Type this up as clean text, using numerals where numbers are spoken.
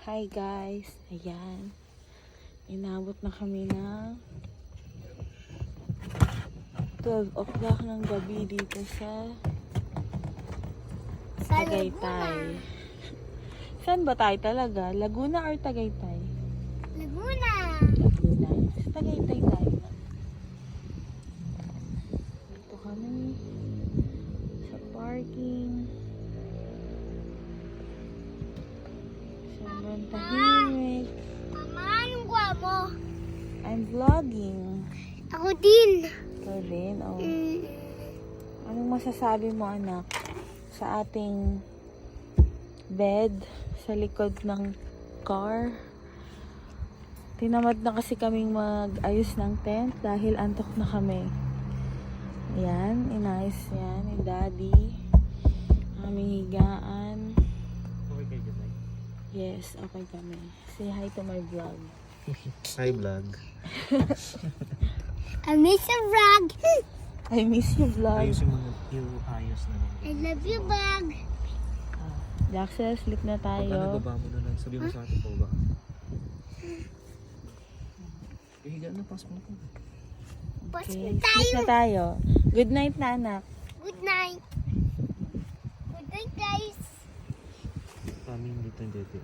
Hi guys, ayan. Inabot na kami ng 12 o'clock ng gabi dito sa Tagaytay. Saan ba tayo talaga? Laguna or Tagaytay? Laguna. Laguna. Sa Tagaytay tayo na. Dito kami sa parking. Sobrang tahimik. Mama, anong gawa mo? I'm vlogging. Ako din. Ikaw din, oh. Anong masasabi mo, anak, sa ating bed sa likod ng car? Tinamad na kasi kaming mag-ayos ng tent dahil antok na kami. Ayan, inayos yan ni Daddy. Aming higaan. Okay kayo dyan, Yes, okay kami. Say hi to my vlog. Hi, vlog. I miss a vlog. I miss you, vlog. Ayusin mo yung ayos na lang. I love you, vlog. Jaxel, sleep na Pagka tayo. nababa mo na lang, sabi mo sa atin po ba? Higa na, pas mo ko. Pas Okay, na sleep tayo. na tayo. Good night na, anak. Good night. Good night, guys. Kami dito yung dito.